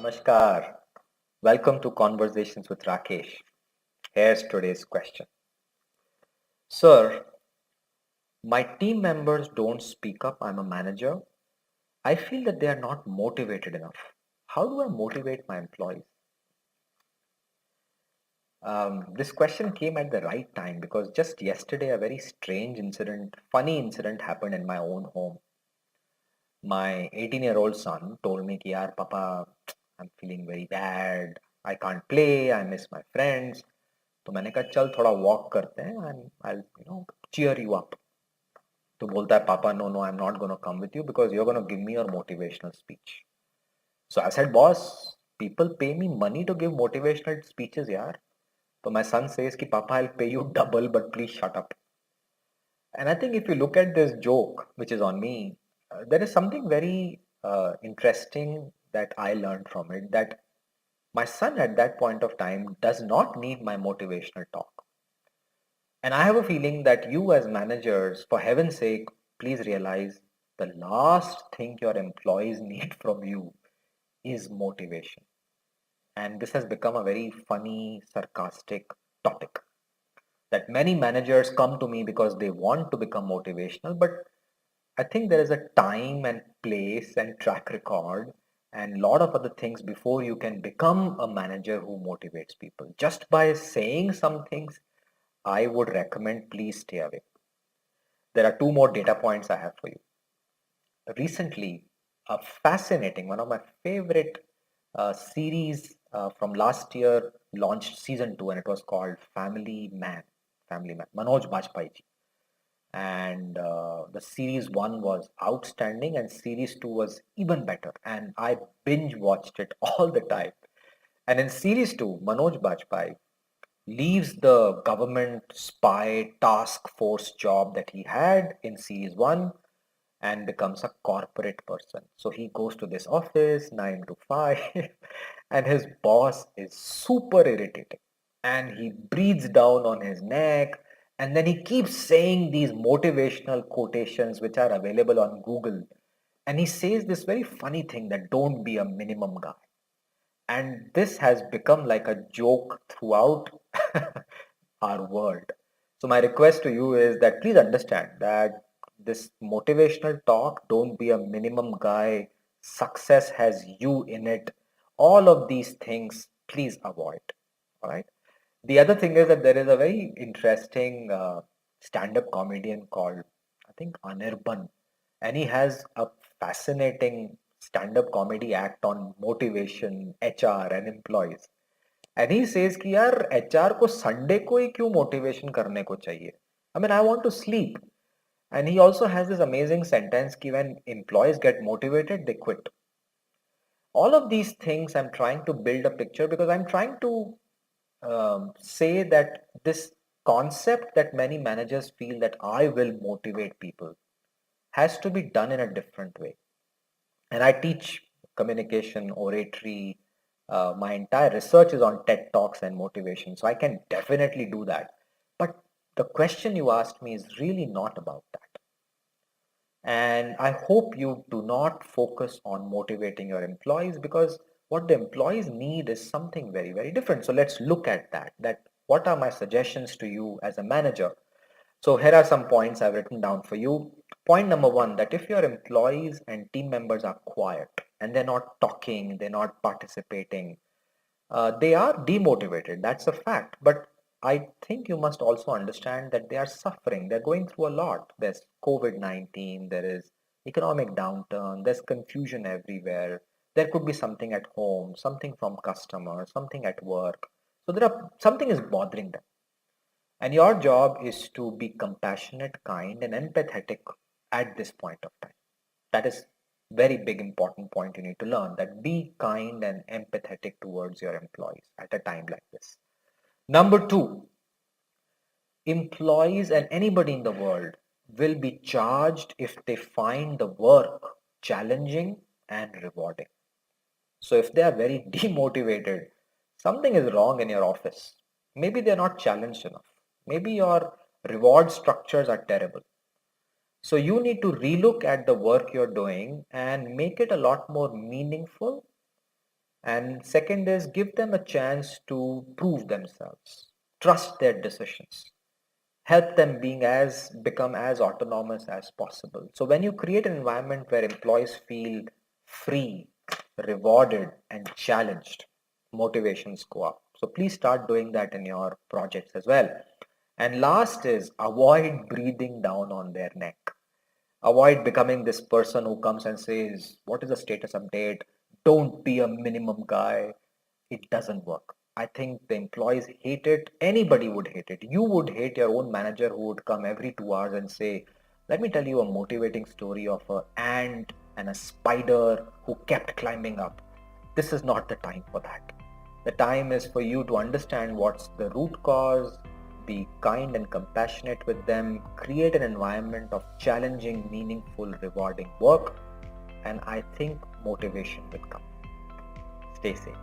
Namaskar. Welcome to Conversations with Rakesh. Here's today's question. Sir, my team members don't speak up. I'm a manager. I feel that they are not motivated enough. How do I motivate my employees? This question came at the right time because just yesterday a very strange incident, funny incident happened in my own home. My 18-year-old son told me, कि, यार Papa, I'm feeling very bad. I can't play. I miss my friends. तो मैंने कहा चल थोड़ा walk करते हैं and I cheer you up. तो बोलता है papa no no I am not gonna come with you because you are gonna give me your motivational speech. So I said boss, people pay me money to give motivational speeches यार. तो my son says कि पापा I'll pay you double but please shut up. And I think if you look at this joke which is on me, there is something very interesting that I learned from it, that my son at that point of time does not need my motivational talk. And I have a feeling that you as managers, for heaven's sake, please realize the last thing your employees need from you is motivation. And this has become a very funny, sarcastic topic that many managers come to me because they want to become motivational. But I think there is a time and place and track record and a lot of other things before you can become a manager who motivates people. Just by saying some things, I would recommend please stay away. There are two more data points I have for you. Recently, a fascinating, one of my favorite series from last year launched season 2 and it was called Family Man, Manoj Bajpayee. And the series 1 was outstanding and series 2 was even better. And I binge watched it all the time. And in series 2, Manoj Bajpayee leaves the government spy task force job that he had in series 1 and becomes a corporate person. So he goes to this office 9 to 5 and his boss is super irritating and he breathes down on his neck and then he keeps saying these motivational quotations which are available on Google, and he says this very funny thing that don't be a minimum guy. And this has become like a joke throughout our world. So my request to you is that please understand that this motivational talk, don't be a minimum guy, success has you in it, all of these things, please avoid. All right. The other thing is that there is a very interesting stand-up comedian called, I think, Anirban, and he has a fascinating stand-up comedy act on motivation, HR, and employees. And he says कि यार HR को Sunday को ही क्यों motivation करने को चाहिए? I mean, I want to sleep. And he also has this amazing sentence कि when employees get motivated, they quit. All of these things I'm trying to build a picture because I'm trying to say that this concept that many managers feel that I will motivate people has to be done in a different way. And I teach communication, oratory. My entire research is on TED Talks and motivation. So I can definitely do that. But the question you asked me is really not about that. And I hope you do not focus on motivating your employees because what the employees need is something very, very different. So let's look at that. That what are my suggestions to you as a manager? So here are some points I've written down for you. Point number 1, that if your employees and team members are quiet and they're not talking, they're not participating, they are demotivated. That's a fact. But I think you must also understand that they are suffering. They're going through a lot. There's COVID-19, there is economic downturn, there's confusion everywhere. There could be something at home, something from customers, something at work. So something is bothering them. And your job is to be compassionate, kind, and empathetic at this point of time. That is very big important point you need to learn, that be kind and empathetic towards your employees at a time like this. Number 2, employees and anybody in the world will be charged if they find the work challenging and rewarding. So if they are very demotivated, something is wrong in your office. Maybe they're not challenged enough. Maybe your reward structures are terrible. So you need to relook at the work you're doing and make it a lot more meaningful And second is give them a chance to prove themselves, trust their decisions, help them become as autonomous as possible. So when you create an environment where employees feel free, rewarded, and challenged, motivations go up. So please start doing that in your projects as well. And last is avoid breathing down on their neck. Avoid becoming this person who comes and says, what is the status update? Don't be a minimum guy. It doesn't work. I think the employees hate it. Anybody would hate it. You would hate your own manager who would come every 2 hours and say, let me tell you a motivating story of an ant and a spider who kept climbing up. This is not the time for that. The time is for you to understand what's the root cause, be kind and compassionate with them, create an environment of challenging, meaningful, rewarding work, and I think motivation will come. Stay safe.